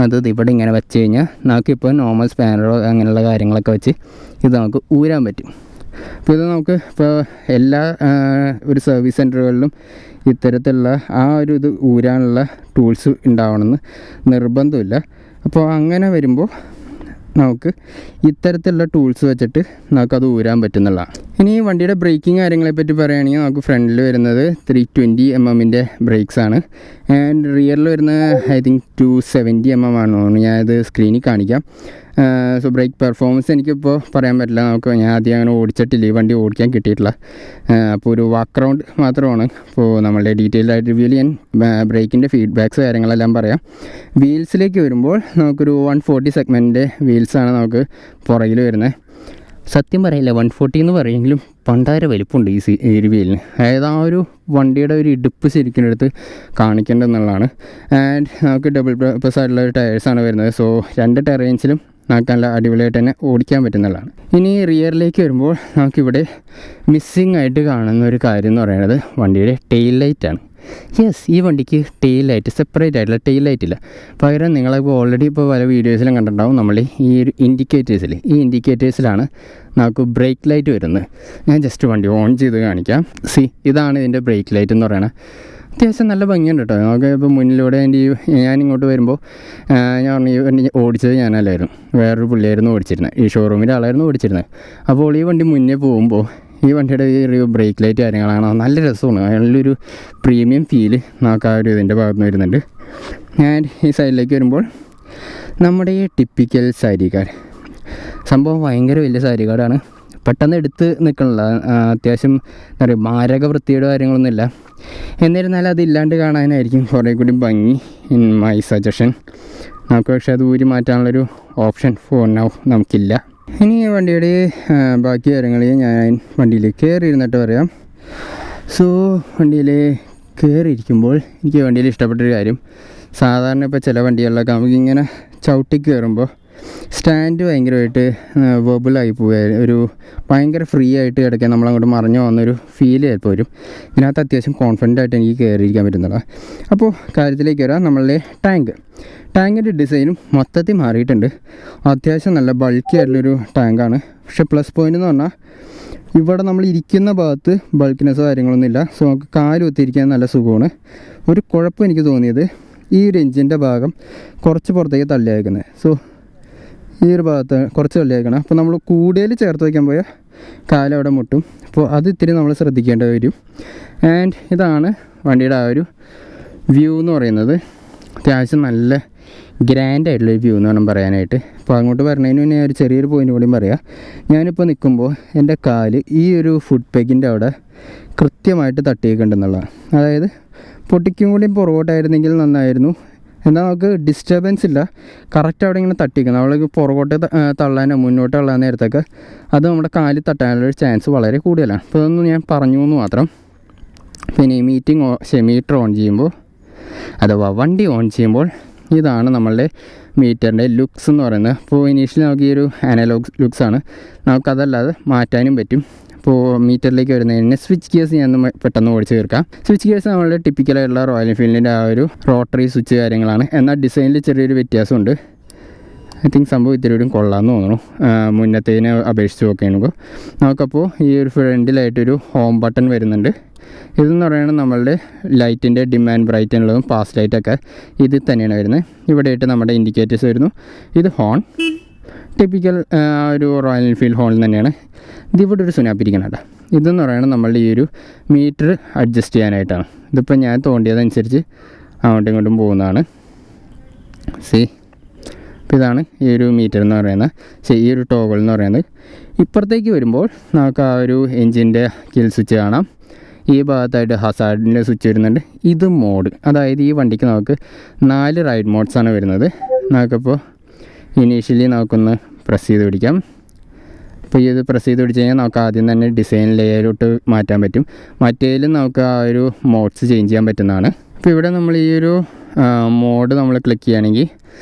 അത് ഇവിടെ ഇങ്ങനെ വെച്ച് കഴിഞ്ഞാൽ നമുക്കിപ്പോൾ നോർമൽ സ്പാനറോ അങ്ങനെയുള്ള കാര്യങ്ങളൊക്കെ വെച്ച് ഇത് നമുക്ക് ഊരാൻ പറ്റും. അപ്പോൾ ഇത് നമുക്ക് ഇപ്പോൾ എല്ലാ ഒരു സർവീസ് സെൻറ്ററുകളിലും ഇത്തരത്തിലുള്ള ആ ഒരു ഇത് ഊരാനുള്ള ടൂൾസ് ഉണ്ടാവണമെന്ന് നിർബന്ധമില്ല. അപ്പോൾ അങ്ങനെ വരുമ്പോൾ നമുക്ക് ഇത്തരത്തിലുള്ള ടൂൾസ് വെച്ചിട്ട് നമുക്കത് ഊരാൻ പറ്റുന്നുള്ളതാണ്. ഇനി ഈ വണ്ടിയുടെ ബ്രേക്കിംഗ് കാര്യങ്ങളെപ്പറ്റി പറയുകയാണെങ്കിൽ നമുക്ക് ഫ്രണ്ടിൽ വരുന്നത് 320 mm ബ്രേക്സാണ്. ആൻഡ് റിയറിൽ വരുന്നത് ഐ തിങ്ക് 270 mm ആണോ, ഞാനത് സ്ക്രീനിൽ കാണിക്കാം. സോ ബ്രേക്ക് പെർഫോമൻസ് എനിക്കിപ്പോൾ പറയാൻ പറ്റില്ല. ഞാൻ ആദ്യം അങ്ങനെ ഓടിച്ചിട്ടില്ല, ഈ വണ്ടി ഓടിക്കാൻ കിട്ടിയിട്ടില്ല. അപ്പോൾ ഒരു വാക്ക് റൗണ്ട് മാത്രമാണ്. അപ്പോൾ നമ്മളുടെ ഡീറ്റെയിൽഡ് ആയിട്ട് റിവ്യൂ ചെയ്യാൻ ബ്രേക്കിൻ്റെ ഫീഡ്ബാക്ക്സ് കാര്യങ്ങളെല്ലാം പറയാം. വീൽസിലേക്ക് വരുമ്പോൾ നമുക്കൊരു 140 സെഗ്മെൻറ്റിൻ്റെ വീൽസാണ് നമുക്ക് പുറകിൽ വരുന്നത്. സത്യം പറയില്ല, 140 എന്ന് പറയുമെങ്കിലും പണ്ടാര വലിപ്പമുണ്ട് ഈ ഒരു വീലിന്. അതായത് ആ ഒരു വണ്ടിയുടെ ഒരു ഇടുപ്പ് ശരിക്കും എടുത്ത് കാണിക്കേണ്ടതെന്നുള്ളതാണ്. ആൻഡ് നമുക്ക് ഡബിൾ പർപ്പസ് ആയിട്ടുള്ള ടയേഴ്സാണ് വരുന്നത്. സോ 2 ടെറൈൻസിലും നമുക്ക് നല്ല അടിപൊളിയായിട്ട് തന്നെ ഓടിക്കാൻ പറ്റുന്നതാണ്. ഇനി റിയറിലേക്ക് വരുമ്പോൾ നമുക്കിവിടെ മിസ്സിങ് ആയിട്ട് കാണുന്ന ഒരു കാര്യം എന്ന് പറയുന്നത് വണ്ടിയുടെ ടെയിൽ ലൈറ്റാണ്. യെസ്, ഈ വണ്ടിക്ക് ടെയിൽ ലൈറ്റ് സെപ്പറേറ്റ് ആയിട്ടുള്ള ടെയിൽ ലൈറ്റ് ഇല്ല. പകരം നിങ്ങളിപ്പോൾ ഓൾറെഡി ഇപ്പോൾ പല വീഡിയോസിലും കണ്ടിട്ടുണ്ടാവും നമ്മൾ ഈ ഒരു ഈ ഇൻഡിക്കേറ്റേഴ്സിലാണ് നമുക്ക് ബ്രേക്ക് ലൈറ്റ് വരുന്നത്. ഞാൻ ജസ്റ്റ് വണ്ടി ഓൺ ചെയ്ത് കാണിക്കാം. ഇതാണ് ഇതിൻ്റെ ബ്രേക്ക് ലൈറ്റ് എന്ന് പറയുന്നത്. അത്യാവശ്യം നല്ല ഭംഗിയുണ്ട് കേട്ടോ. നമുക്ക് ഇപ്പോൾ മുന്നിലൂടെ ഞാനിങ്ങോട്ട് വരുമ്പോൾ ഞാൻ പറഞ്ഞു, ഈ വണ്ടി ഓടിച്ചത് ഞാനല്ലായിരുന്നു, വേറൊരു പുള്ളിയായിരുന്നു ഓടിച്ചിരുന്നത്, ഈ ഷോറൂമിൻ്റെ ആളായിരുന്നു ഓടിച്ചിരുന്നത്. അപ്പോൾ ഈ വണ്ടി മുന്നേ പോകുമ്പോൾ ഈ വണ്ടിയുടെ ഈ ഒരു ബ്രേക്ക് ലൈറ്റ് കാര്യങ്ങളാണ് നല്ല രസമാണ്. നല്ലൊരു പ്രീമിയം ഫീല് നമുക്ക് ആ ഒരു ഇതിൻ്റെ ഭാഗത്ത് നിന്ന് വരുന്നുണ്ട്. ഞാൻ ഈ സൈഡിലേക്ക് വരുമ്പോൾ നമ്മുടെ ഈ ടിപ്പിക്കൽ സാരി കാർഡ് സംഭവം ഭയങ്കര വലിയ സാരി കാർഡാണ്. പെട്ടെന്ന് എടുത്ത് നിൽക്കണില്ല. അത്യാവശ്യം എന്താ പറയുക, മാരക വൃത്തിയുടെ കാര്യങ്ങളൊന്നുമില്ല. എന്നിരുന്നാലും അതില്ലാണ്ട് കാണാനായിരിക്കും കുറേ കൂടി ഭംഗി ഇൻ മൈ സജഷൻ. നമുക്ക് പക്ഷേ അത് ഊരി മാറ്റാനുള്ളൊരു ഓപ്ഷൻ ഫോർ നൗ നമുക്കില്ല. ഇനി വണ്ടിയുടെ ബാക്കി കാര്യങ്ങൾ ഞാൻ വണ്ടിയിൽ കയറിയിരുന്നിട്ട് പറയാം. സോ വണ്ടിയിൽ കയറിയിരിക്കുമ്പോൾ എനിക്ക് വണ്ടിയിൽ ഇഷ്ടപ്പെട്ടൊരു കാര്യം, സാധാരണ ഇപ്പോൾ ചില വണ്ടികളിലൊക്കെ നമുക്കിങ്ങനെ ചവിട്ടി കയറുമ്പോൾ സ്റ്റാൻഡ് ഭയങ്കരമായിട്ട് വെബിളായി പോവുക, ഒരു ഭയങ്കര ഫ്രീ ആയിട്ട് കിടക്കാൻ നമ്മളങ്ങോട്ട് മറിഞ്ഞു പോകുന്നൊരു ഫീൽ ചിലപ്പോൾ വരും. ഇതിനകത്ത് അത്യാവശ്യം കോൺഫിഡൻ്റ് ആയിട്ട് എനിക്ക് കയറിയിരിക്കാൻ പറ്റുന്നതാണ്. അപ്പോൾ കാര്യത്തിലേക്ക് വരാം. നമ്മളുടെ ടാങ്കിൻ്റെ ഡിസൈനും മൊത്തത്തിൽ മാറിയിട്ടുണ്ട്. അത്യാവശ്യം നല്ല ബൾക്കി ആയിട്ടുള്ളൊരു ടാങ്കാണ്. പക്ഷേ പ്ലസ് പോയിൻ്റ് എന്ന് പറഞ്ഞാൽ ഇവിടെ നമ്മൾ ഇരിക്കുന്ന ഭാഗത്ത് ബൾക്കിനെസ്സോ കാര്യങ്ങളൊന്നുമില്ല. സോ നമുക്ക് കാല് കുത്തിയിരിക്കാൻ നല്ല സുഖമാണ്. ഒരു കുഴപ്പം എനിക്ക് തോന്നിയത് ഈ ഒരു എഞ്ചിൻ്റെ ഭാഗം കുറച്ച് പുറത്തേക്ക് തള്ളി അയക്കുന്നത്. സോ ഈ ഒരു ഭാഗത്ത് കുറച്ച് തള്ളി അയക്കണം. അപ്പോൾ നമ്മൾ കൂടുതൽ ചേർത്ത് വയ്ക്കാൻ പോയാൽ കാലവിടെ മുട്ടും. അപ്പോൾ അത് ഇത്തിരി നമ്മൾ ശ്രദ്ധിക്കേണ്ടി വരും. ആൻഡ് ഇതാണ് വണ്ടിയുടെ ആ ഒരു വ്യൂ എന്ന് പറയുന്നത്. അത്യാവശ്യം നല്ല ഗ്രാൻഡായിട്ടുള്ളൊരു വ്യൂ എന്ന് വേണം പറയാനായിട്ട്. അപ്പോൾ അങ്ങോട്ട് പറഞ്ഞതിന് മുന്നേ ഒരു ചെറിയൊരു പോയിൻ്റ് കൂടിയും പറയാം. ഞാനിപ്പോൾ നിൽക്കുമ്പോൾ എൻ്റെ കാല് ഈ ഒരു ഫുഡ് പെഗിൻ്റെ അവിടെ കൃത്യമായിട്ട് തട്ടിയേക്കുണ്ടെന്നുള്ളതാണ്. അതായത് പൊട്ടിക്കും കൂടി പുറകോട്ടായിരുന്നെങ്കിൽ നന്നായിരുന്നു. എന്നാൽ നമുക്ക് ഡിസ്റ്റർബൻസ് ഇല്ല, കറക്റ്റ് അവിടെ ഇങ്ങനെ തട്ടിക്കുന്നത്. അവൾക്ക് പുറകോട്ട് തള്ളാനോ മുന്നോട്ട് തള്ളാൻ നേരത്തൊക്കെ അത് നമ്മുടെ കാലിൽ തട്ടാനുള്ളൊരു ചാൻസ് വളരെ കൂടുതലാണ്. അപ്പോൾ അതൊന്നും ഞാൻ പറഞ്ഞു എന്ന് മാത്രം. പിന്നെ ഈ മീറ്റർ ഓൺ ചെയ്യുമ്പോൾ അഥവാ വണ്ടി ഓൺ ചെയ്യുമ്പോൾ ഇതാണ് നമ്മളുടെ മീറ്ററിൻ്റെ ലുക്സ് എന്ന് പറയുന്നത്. അപ്പോൾ ഇനീഷ്യലി നമുക്ക് ഈ ഒരു അനലോഗ് ലുക്സാണ്, നമുക്കതല്ലാതെ മാറ്റാനും പറ്റും. അപ്പോൾ മീറ്ററിലേക്ക് വരുന്നതിന് സ്വിച്ച് ഗിയേഴ്സ് ഞാൻ പെട്ടെന്ന് ഓടിച്ച് തീർക്കാം. സ്വിച്ച് ഗിയേഴ്സ് നമ്മളുടെ ടിപ്പിക്കലായിട്ടുള്ള റോയൽ എൻഫീൽഡിൻ്റെ ആ ഒരു റോട്ടറി സ്വിച്ച് കാര്യങ്ങളാണ്. എന്നാൽ ഡിസൈനിൽ ചെറിയൊരു വ്യത്യാസമുണ്ട്. ഐ തിങ്ക് സംഭവം ഇത്തിരി കൂടി കൊള്ളാമെന്ന് തോന്നുന്നു മുന്നത്തേതിനെ അപേക്ഷിച്ച് നോക്കുകയാണെങ്കിൽ. നമുക്കപ്പോൾ ഈ ഒരു ഫ്രണ്ടിലായിട്ടൊരു ഹോം ബട്ടൺ വരുന്നുണ്ട്. ഇതെന്ന് പറയുന്നത് നമ്മളുടെ ലൈറ്റിൻ്റെ ഡിം ആൻഡ് ബ്രൈറ്റ് എന്നുള്ളതും പാസ് ലൈറ്റൊക്കെ ഇതിൽ തന്നെയാണ് വരുന്നത്. ഇവിടെയായിട്ട് നമ്മുടെ ഇൻഡിക്കേറ്റേഴ്സ് വരുന്നു. ഇത് ഹോൺ, ടിപ്പിക്കൽ ഒരു റോയൽ എൻഫീൽഡ് ഹോൺ തന്നെയാണ്. ഇതിവിടെ ഒരു സുനാപ്പ് ഇരിക്കണം കേട്ടോ. ഇതെന്ന് പറയുന്നത് നമ്മളുടെ ഈ ഒരു മീറ്റർ അഡ്ജസ്റ്റ് ചെയ്യാനായിട്ടാണ്. ഇതിപ്പോൾ ഞാൻ തോണ്ടിയതനുസരിച്ച് അങ്ങോട്ടും ഇങ്ങോട്ടും പോകുന്നതാണ്. അപ്പോൾ ഇതാണ് ഈ ഒരു മീറ്റർ എന്ന് പറയുന്നത്, ഈ ഒരു ടോഗിൾ എന്ന് പറയുന്നത്. ഇപ്പുറത്തേക്ക് വരുമ്പോൾ നമുക്ക് ആ ഒരു എൻജിൻ്റെ കിൽ സ്വിച്ച് കാണാം. ഈ ഭാഗത്തായിട്ട് ഹസാർഡിൻ്റെ സ്വിച്ച് വരുന്നുണ്ട്. ഇത് മോഡ്, അതായത് ഈ വണ്ടിക്ക് നമുക്ക് 4 റൈഡ് മോഡ്സാണ് വരുന്നത്. നമുക്കിപ്പോൾ ഇനീഷ്യലി നമുക്കൊന്ന് പ്രസ് ചെയ്ത് പിടിക്കാം. അപ്പോൾ ഇത് പ്രസ് ചെയ്ത് പിടിച്ച് കഴിഞ്ഞാൽ നമുക്ക് ആദ്യം തന്നെ ഡിസൈൻ ലെയറിലോട്ട് മാറ്റാൻ പറ്റും. മറ്റേതിലും നമുക്ക് ആ ഒരു മോഡ്സ് ചേഞ്ച് ചെയ്യാൻ പറ്റുന്നതാണ്. അപ്പോൾ ഇവിടെ നമ്മൾ ഈ ഒരു മോഡ് നമ്മൾ ക്ലിക്ക് ചെയ്യുകയാണെങ്കിൽ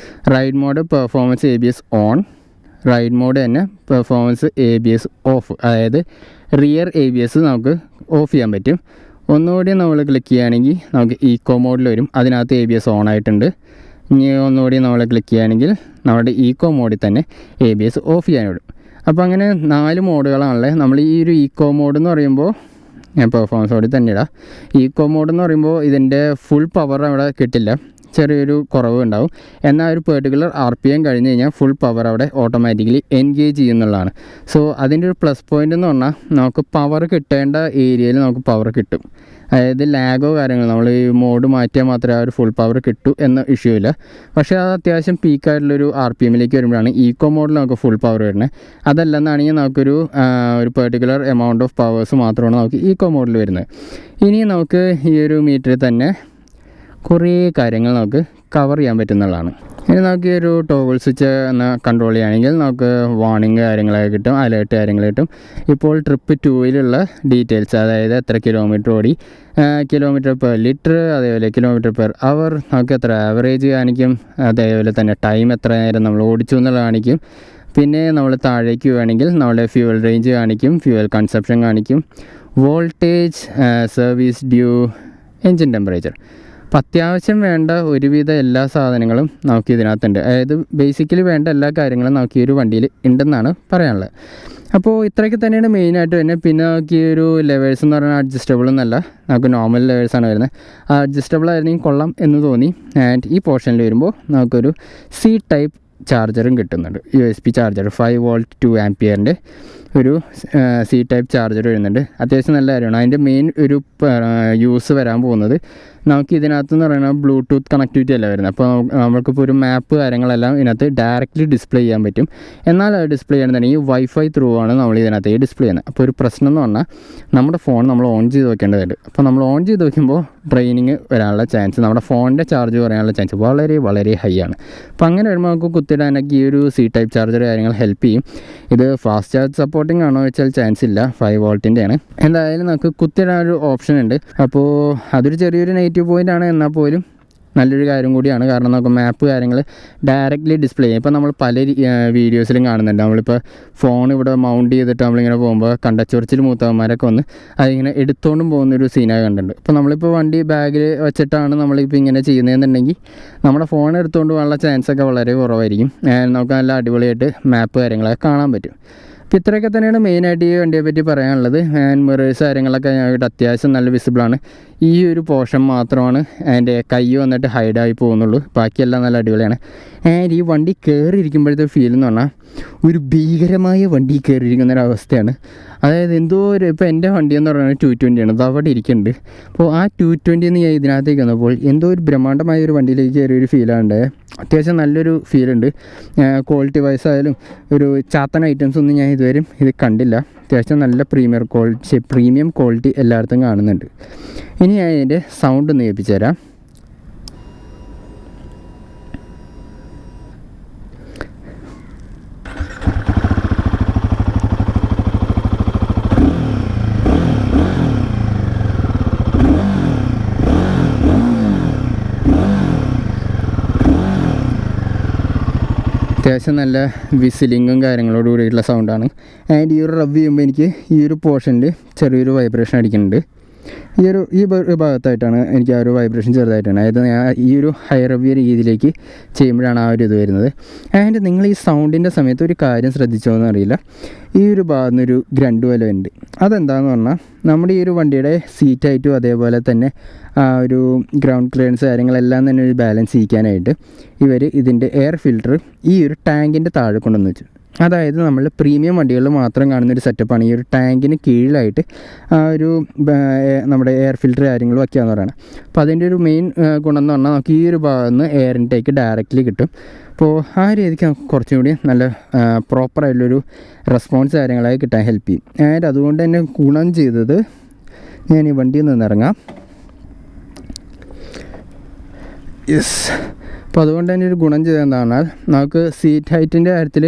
ride mode performance ABS on, ride mode തന്നെ പെർഫോമൻസ് ABS ഓഫ്, അതായത് റിയർ ABS നമുക്ക് ഓഫ് ചെയ്യാൻ പറ്റും. ഒന്നുകൂടി നമ്മൾ ക്ലിക്ക് ചെയ്യുകയാണെങ്കിൽ നമുക്ക് ഈക്കോ മോഡിൽ വരും. അതിനകത്ത് ABS ഓൺ ആയിട്ടുണ്ട്. ഇനി ഒന്നുകൂടി നമ്മൾ ക്ലിക്ക് ചെയ്യുകയാണെങ്കിൽ നമ്മുടെ ഈക്കോ മോഡിൽ തന്നെ ABS ഓഫ് ചെയ്യാൻ വിടും. അപ്പോൾ അങ്ങനെ 4 മോഡുകളാണല്ലേ. നമ്മൾ ഈ ഒരു ഈക്കോ മോഡ് എന്ന് പറയുമ്പോൾ പെർഫോമൻസ് മോഡിൽ തന്നെ ഇടാം. ഈക്കോ മോഡ് എന്ന് പറയുമ്പോൾ ഇതിൻ്റെ ഫുൾ പവർ അവിടെ കിട്ടില്ല, ചെറിയൊരു കുറവ് ഉണ്ടാവും. എന്നാൽ ഒരു പെർട്ടിക്കുലർ RPM കഴിഞ്ഞ് കഴിഞ്ഞാൽ ഫുൾ പവർ അവിടെ ഓട്ടോമാറ്റിക്കലി എൻഗേജ് ചെയ്യുന്നുള്ളതാണ്. സോ അതിൻ്റെ ഒരു പ്ലസ് പോയിൻ്റ് എന്ന് പറഞ്ഞാൽ നമുക്ക് പവർ കിട്ടേണ്ട ഏരിയയിൽ നമുക്ക് പവർ കിട്ടും. അതായത് ലാഗോ കാര്യങ്ങളോ നമ്മൾ ഈ മോഡ് മാറ്റിയാൽ മാത്രമേ ആ ഒരു ഫുൾ പവർ കിട്ടൂ എന്ന ഇഷ്യൂ ഇല്ല. പക്ഷേ അത് അത്യാവശ്യം പീക്കായിട്ടുള്ളൊരു RPMലേക്ക് വരുമ്പോഴാണ് ഈക്കോ മോഡിൽ നമുക്ക് ഫുൾ പവർ വരുന്നത്. അതല്ലെന്നാണെങ്കിൽ നമുക്കൊരു പെർട്ടിക്കുലർ എമൗണ്ട് ഓഫ് പവേഴ്സ് മാത്രമാണ് നമുക്ക് ഈക്കോ മോഡിൽ വരുന്നത്. ഇനി നമുക്ക് ഈ ഒരു മീറ്ററിൽ തന്നെ കുറേ കാര്യങ്ങൾ നമുക്ക് കവർ ചെയ്യാൻ പറ്റുന്നതാണ്. ഇനി നമുക്ക് ഈ ഒരു ടോഗിൾ സ്വിച്ച് എന്ന് കൺട്രോൾ ചെയ്യുകയാണെങ്കിൽ നമുക്ക് വാർണിംഗ് കാര്യങ്ങളൊക്കെ കിട്ടും, അലേർട്ട് കാര്യങ്ങൾ കിട്ടും. ഇപ്പോൾ ട്രിപ്പ് 2-ലുള്ള ഡീറ്റെയിൽസ്, അതായത് എത്ര കിലോമീറ്റർ ഓടി, കിലോമീറ്റർ പെർ ലിറ്റർ, അതേപോലെ കിലോമീറ്റർ പെർ അവർ, നമുക്ക് എത്ര ആവറേജ് കാണിക്കും, അതേപോലെ തന്നെ ടൈം എത്ര നേരം നമ്മൾ ഓടിച്ചു എന്നുള്ളത് കാണിക്കും. പിന്നെ നമ്മൾ താഴേക്ക് വേണമെങ്കിൽ നമ്മുടെ ഫ്യൂവൽ റേഞ്ച് കാണിക്കും, ഫ്യൂവൽ കൺസപ്ഷൻ കാണിക്കും, voltage, service due, engine temperature. അപ്പോൾ അത്യാവശ്യം വേണ്ട ഒരുവിധ എല്ലാ സാധനങ്ങളും നമുക്ക് ഇതിനകത്തുണ്ട്. അതായത് ബേസിക്കലി വേണ്ട എല്ലാ കാര്യങ്ങളും നമുക്ക് ഈ ഒരു വണ്ടിയിൽ ഉണ്ടെന്നാണ് പറയാനുള്ളത്. അപ്പോൾ ഇത്രയൊക്കെ തന്നെയാണ് മെയിനായിട്ട് വരുന്നത്. പിന്നെ നമുക്ക് ഈ ഒരു ലെവേഴ്സ് എന്ന് പറയുന്നത് അഡ്ജസ്റ്റബിൾ എന്നല്ല, നമുക്ക് നോർമൽ ലെവേഴ്സാണ് വരുന്നത്. ആ അഡ്ജസ്റ്റബിൾ ആയിരുന്നെങ്കിൽ കൊള്ളാം എന്ന് തോന്നി. ആൻഡ് ഈ പോർഷനിൽ വരുമ്പോൾ നമുക്കൊരു C ടൈപ്പ് ചാർജറും കിട്ടുന്നുണ്ട്. USB ചാർജർ 5 വോൾട്ട് 2 ആംപിയറിൻ്റെ ഒരു C ടൈപ്പ് ചാർജർ വരുന്നുണ്ട്. അത്യാവശ്യം നല്ല കാര്യമാണ്. അതിൻ്റെ മെയിൻ ഒരു യൂസ് വരാൻ പോകുന്നത് നമുക്ക് ഇതിനകത്തെന്ന് പറയുന്നത് ബ്ലൂടൂത്ത് കണക്ടിവിറ്റി അല്ല വരുന്നത്. അപ്പോൾ നമുക്കിപ്പോൾ ഒരു മാപ്പ് കാര്യങ്ങളെല്ലാം ഇതിനകത്ത് ഡയറക്റ്റ്ലി ഡിസ്പ്ലേ ചെയ്യാൻ പറ്റും. എന്നാൽ അത് ഡിസ്പ്ലേ ചെയ്യണമെന്നുണ്ടെങ്കിൽ Wi-Fi ത്രൂ ആണ് നമ്മൾ ഇതിനകത്തേക്ക് ഡിസ്പ്ലേ ചെയ്യുന്നത്. അപ്പോൾ ഒരു പ്രശ്നം എന്ന് പറഞ്ഞാൽ നമ്മുടെ ഫോൺ നമ്മൾ ഓൺ ചെയ്ത് വെക്കേണ്ടതുണ്ട്. അപ്പോൾ നമ്മൾ ഓൺ ചെയ്ത് വയ്ക്കുമ്പോൾ ഡ്രെയിനിങ് വരാനുള്ള ചാൻസ്, നമ്മുടെ ഫോണിൻ്റെ ചാർജ് പറയാനുള്ള ചാൻസ് വളരെ വളരെ ഹൈ ആണ്. അപ്പോൾ അങ്ങനെ വരുമ്പോൾ നമുക്ക് കുത്തിയിടാനൊക്കെ ഈ ഒരു C ടൈപ്പ് ചാർജർ കാര്യങ്ങൾ ഹെൽപ്പ് ചെയ്യും. ഇത് ഫാസ്റ്റ് ചാർജ് സപ്പോർട്ടിംഗ് ആണോ വെച്ചാൽ ചാൻസ് ഇല്ല, 5 വോൾട്ടിൻ്റെയാണ്. എന്തായാലും നമുക്ക് കുത്തിയിടാനൊരു ഓപ്ഷൻ ഉണ്ട്. അപ്പോൾ അതൊരു ചെറിയൊരു നെഗറ്റീവ് പോയിൻ്റ് ആണ്, എന്നാൽ പോലും നല്ലൊരു കാര്യം കൂടിയാണ്. കാരണം നമുക്ക് മാപ്പ് കാര്യങ്ങൾ ഡയറക്റ്റ്ലി ഡിസ്പ്ലേ ചെയ്യും. ഇപ്പോൾ നമ്മൾ പല വീഡിയോസിലും കാണുന്നുണ്ട്, നമ്മളിപ്പോൾ ഫോൺ ഇവിടെ മൗണ്ട് ചെയ്തിട്ട് നമ്മളിങ്ങനെ പോകുമ്പോൾ കണ്ടച്ചൊറിച്ചിൽ മൂത്തവന്മാരൊക്കെ വന്ന് അതിങ്ങനെ എടുത്തുകൊണ്ടും പോകുന്നൊരു സീനായി കണ്ടിട്ടുണ്ട്. അപ്പോൾ നമ്മളിപ്പോൾ വണ്ടി ബാഗിൽ വെച്ചിട്ടാണ് നമ്മളിപ്പോൾ ഇങ്ങനെ ചെയ്യുന്നതെന്നുണ്ടെങ്കിൽ നമ്മുടെ ഫോൺ എടുത്തുകൊണ്ട് പോകാനുള്ള ചാൻസൊക്കെ വളരെ കുറവായിരിക്കും. നമുക്ക് നല്ല അടിപൊളിയായിട്ട് മാപ്പ് കാര്യങ്ങളൊക്കെ കാണാൻ പറ്റും. അപ്പോൾ ഇത്രയൊക്കെ തന്നെയാണ് മെയിനായിട്ട് ഈ വണ്ടിയെ പറ്റി പറയാനുള്ളത്. മിറേഴ്സ് കാര്യങ്ങളൊക്കെ ഞങ്ങൾക്ക് അത്യാവശ്യം നല്ല വിസിബിളാണ്. ഈ ഒരു പോർഷൻ മാത്രമാണ് അതിൻ്റെ കൈ വന്നിട്ട് ഹൈഡായി പോകുന്നുള്ളൂ, ബാക്കിയെല്ലാം നല്ല അടിപൊളിയാണ്. ആൻഡ് ഈ വണ്ടി കയറിയിരിക്കുമ്പോഴത്തെ ഫീൽ എന്ന് പറഞ്ഞാൽ ഒരു ഭീകരമായ വണ്ടി കയറിയിരിക്കുന്നൊരവസ്ഥയാണ്. അതായത് എന്തോ ഒരു, ഇപ്പോൾ എൻ്റെ വണ്ടി എന്ന് പറയുന്നത് 220 ആണ്, അത് അവിടെ ഇരിക്കുന്നുണ്ട്. അപ്പോൾ ആ 220 ഞാൻ ഇതിനകത്തേക്ക് വന്നപ്പോൾ എന്തോ ഒരു ബ്രഹ്മാണ്ഡമായ ഒരു വണ്ടിയിലേക്ക് കയറിയൊരു ഫീലാണ്. അത്യാവശ്യം നല്ലൊരു ഫീലുണ്ട്. ക്വാളിറ്റി വൈസ് ആയാലും ഒരു ചാത്തൻ ഐറ്റംസ് ഒന്നും ഞാൻ ഇതുവരെയും ഇത് കണ്ടില്ല. അത്യാവശ്യം നല്ല പ്രീമിയം ക്വാളിറ്റി എല്ലായിടത്തും കാണുന്നുണ്ട്. ഇനി ഞാൻ ഇതിൻ്റെ സൗണ്ട് ഒന്ന് കേൾപ്പിച്ചു തരാം. അത്യാവശ്യം നല്ല വിസിലിങ്ങും കാര്യങ്ങളോട് കൂടിയിട്ടുള്ള സൗണ്ടാണ്. ആൻഡ് ഈ ഒരു റബ് ചെയ്യുമ്പോൾ എനിക്ക് ഈ ഒരു പോർഷനിൽ ചെറിയൊരു വൈബ്രേഷൻ അടിക്കുന്നുണ്ട്. ഈ ഭാഗത്തായിട്ടാണ് എനിക്ക് ആ ഒരു വൈബ്രേഷൻ ചെറുതായിട്ടാണ്, അതായത് ഞാൻ ഈ ഒരു ഹൈ റിവ്യൂ രീതിയിലേക്ക് ചെയ്യുമ്പോഴാണ് ആ ഒരു ഇത് വരുന്നത്. ആൻഡ് നിങ്ങൾ ഈ സൗണ്ടിൻ്റെ സമയത്ത് ഒരു കാര്യം ശ്രദ്ധിച്ചോന്ന് അറിയില്ല, ഈ ഒരു ഭാഗത്ത് നിന്നൊരു ഗ്രണ്ട് പോലെ ഉണ്ട്. അതെന്താണെന്ന് പറഞ്ഞാൽ നമ്മുടെ ഈ ഒരു വണ്ടിയുടെ സീറ്റായിട്ടും അതേപോലെ തന്നെ ആ ഒരു ഗ്രൗണ്ട് ക്ലിയറൻസ് കാര്യങ്ങളെല്ലാം തന്നെ ഒരു ബാലൻസ് ചെയ്യിക്കാനായിട്ട് ഇവർ ഇതിൻ്റെ എയർ ഫിൽറ്റർ ഈ ഒരു ടാങ്കിൻ്റെ താഴെ കൊണ്ടുവന്ന് വെച്ചു. അതായത് നമ്മൾ പ്രീമിയം വണ്ടികളിൽ മാത്രം കാണുന്നൊരു സെറ്റപ്പാണ് ഈ ഒരു ടാങ്കിന് കീഴിലായിട്ട് ആ ഒരു നമ്മുടെ എയർ ഫിൽറ്റർ കാര്യങ്ങൾ വയ്ക്കുകയെന്ന് പറയുന്നത്. അപ്പോൾ അതിൻ്റെ ഒരു മെയിൻ ഗുണം എന്ന് പറഞ്ഞാൽ നമുക്ക് ഈ ഒരു ഭാഗത്ത് നിന്ന് എയർ ഇൻടേക്ക് ഡയറക്റ്റ്ലി കിട്ടും. അപ്പോൾ ആ രീതിക്ക് നമുക്ക് കുറച്ചും കൂടി നല്ല പ്രോപ്പറായിട്ടുള്ളൊരു റെസ്പോൺസ് കാര്യങ്ങളായി കിട്ടാൻ ഹെൽപ്പ് ചെയ്യും. ആൻഡ് അതുകൊണ്ട് തന്നെ ഗുണം ചെയ്തത്, ഞാൻ ഈ വണ്ടിയിൽ നിന്ന് ഇറങ്ങാം. യെസ്. അപ്പോൾ അതുകൊണ്ട് തന്നെ ഒരു ഗുണം ചെയ്തത് എന്താണെന്ന് പറഞ്ഞാൽ നമുക്ക് സീറ്റ് ഹൈറ്റിൻ്റെ കാര്യത്തിൽ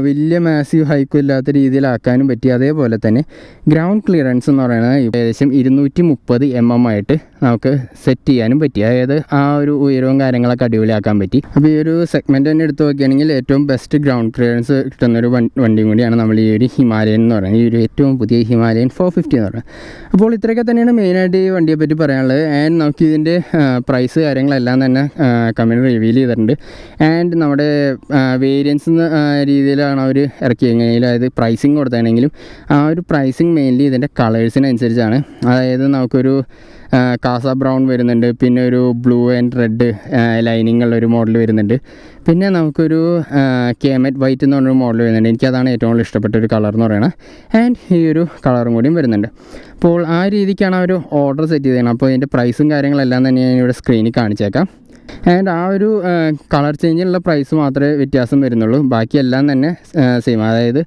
വലിയ മാസീവ് ഹൈക്കും ഇല്ലാത്ത രീതിയിലാക്കാനും പറ്റി. അതേപോലെ തന്നെ ഗ്രൗണ്ട് ക്ലിയറൻസ് എന്ന് പറയുന്നത് ഏകദേശം 230 mm ആയിട്ട് നമുക്ക് സെറ്റ് ചെയ്യാനും പറ്റി. അതായത് ആ ഒരു ഉയരവും കാര്യങ്ങളൊക്കെ അടിപൊളിയാക്കാൻ പറ്റി. അപ്പോൾ ഈ ഒരു സെഗ്മെൻറ്റ് തന്നെ എടുത്ത് നോക്കുകയാണെങ്കിൽ ഏറ്റവും ബെസ്റ്റ് ഗ്രൗണ്ട് ക്ലിയറൻസ് കിട്ടുന്നൊരു വണ്ടിയും കൂടിയാണ് നമ്മൾ ഈ ഒരു ഹിമാലയൻ എന്ന് പറയുന്നത്, ഈ ഒരു ഏറ്റവും പുതിയ ഹിമാലയൻ 450 എന്ന് പറയുന്നത്. അപ്പോൾ ഇത്രയൊക്കെ തന്നെയാണ് മെയിനായിട്ട് ഈ വണ്ടിയെ പറ്റി പറയാനുള്ളത്. ആൻഡ് നമുക്ക് ഇതിൻ്റെ പ്രൈസ് കാര്യങ്ങളെല്ലാം തന്നെ കമ്പനി റിവീൽ ചെയ്തിട്ടുണ്ട്. ആൻഡ് നമ്മുടെ വേരിയൻസ് രീതിയിലാണ് അവർ ഇറക്കിയെങ്കിൽ, അതായത് പ്രൈസിങ് കൊടുത്താണെങ്കിലും ആ ഒരു പ്രൈസിങ് മെയിൻലി ഇതിൻ്റെ കളേഴ്സിനനുസരിച്ചാണ്. അതായത് നമുക്കൊരു കാസ ബ്രൗൺ വരുന്നുണ്ട്, പിന്നെ ഒരു ബ്ലൂ ആൻഡ് റെഡ് ലൈനിങ് ഉള്ളൊരു മോഡൽ വരുന്നുണ്ട്, പിന്നെ നമുക്കൊരു കേമറ്റ് വൈറ്റ് എന്ന് പറഞ്ഞൊരു മോഡൽ വരുന്നുണ്ട്. എനിക്കതാണ് ഏറ്റവും കൂടുതൽ ഇഷ്ടപ്പെട്ടൊരു കളർ എന്ന് പറയുന്നത്. ആൻഡ് ഈ ഒരു കളറും കൂടിയും വരുന്നുണ്ട്. അപ്പോൾ ആ രീതിക്കാണ് അവർ ഓർഡർ സെറ്റ് ചെയ്തത്. അപ്പോൾ ഇതിൻ്റെ പ്രൈസും കാര്യങ്ങളെല്ലാം തന്നെ ഞാൻ ഇവിടെ സ്ക്രീനിൽ കാണിച്ചേക്കാം. ആൻഡ് ആ ഒരു കളർ ചേഞ്ചിനുള്ള പ്രൈസ് മാത്രമേ വ്യത്യാസം വരുന്നുള്ളൂ, ബാക്കിയെല്ലാം തന്നെ സെയിം. അതായത്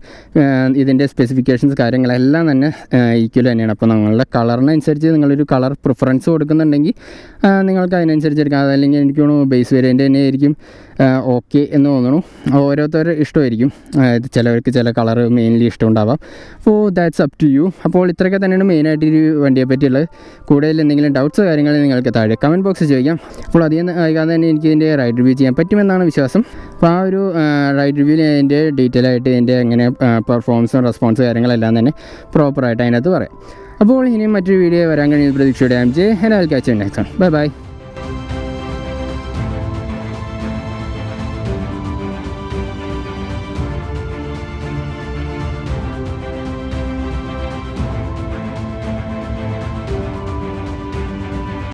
ഇതിൻ്റെ സ്പെസിഫിക്കേഷൻസ് കാര്യങ്ങളെല്ലാം തന്നെ ഈക്വൽ തന്നെയാണ്. അപ്പോൾ നിങ്ങളുടെ കളറിനനുസരിച്ച് നിങ്ങളൊരു കളർ പ്രിഫറൻസ് കൊടുക്കുന്നുണ്ടെങ്കിൽ നിങ്ങൾക്ക് അതിനനുസരിച്ച് എടുക്കാം. അതല്ലെങ്കിൽ എനിക്ക് തോന്നുന്നു ബേസ് വേരിയൻ്റ് തന്നെ ആയിരിക്കും ഓക്കെ എന്ന് തോന്നുന്നു. ഓരോരുത്തരുടെ ഇഷ്ടമായിരിക്കും, അതായത് ചിലവർക്ക് ചില കളർ മെയിൻലി ഇഷ്ടമുണ്ടാവാം. അപ്പോൾ ദാറ്റ്സ് അപ് ടു യു. അപ്പോൾ ഇത്രയൊക്കെ തന്നെയാണ് മെയിനായിട്ട് ഈ വണ്ടിയെ പറ്റിയുള്ളത്. കൂടുതൽ എന്തെങ്കിലും ഡൗട്ട്സ് കാര്യങ്ങൾ നിങ്ങൾക്ക് താഴെ കമൻറ്റ് ബോക്സിൽ ചോദിക്കാം. അപ്പോൾ അധികം വൈകാതെ തന്നെ എനിക്ക് ഇതിൻ്റെ റൈഡ് റിവ്യൂ ചെയ്യാൻ പറ്റുമെന്നാണ് വിശ്വാസം. അപ്പോൾ ആ ഒരു റൈഡ് റിവ്യൂവിൽ അതിൻ്റെ ഡീറ്റെയിൽ ആയിട്ട് ഇതിൻ്റെ എങ്ങനെ പെർഫോമൻസും റെസ്പോൺസ് കാര്യങ്ങളെല്ലാം തന്നെ പ്രോപ്പറായിട്ട് അതിനകത്ത് പറയാം. അപ്പോൾ ഇനിയും മറ്റൊരു വീഡിയോ വരാൻ കഴിയുന്ന പ്രതീക്ഷയോടെ am J. Hell catch next. Bye bye.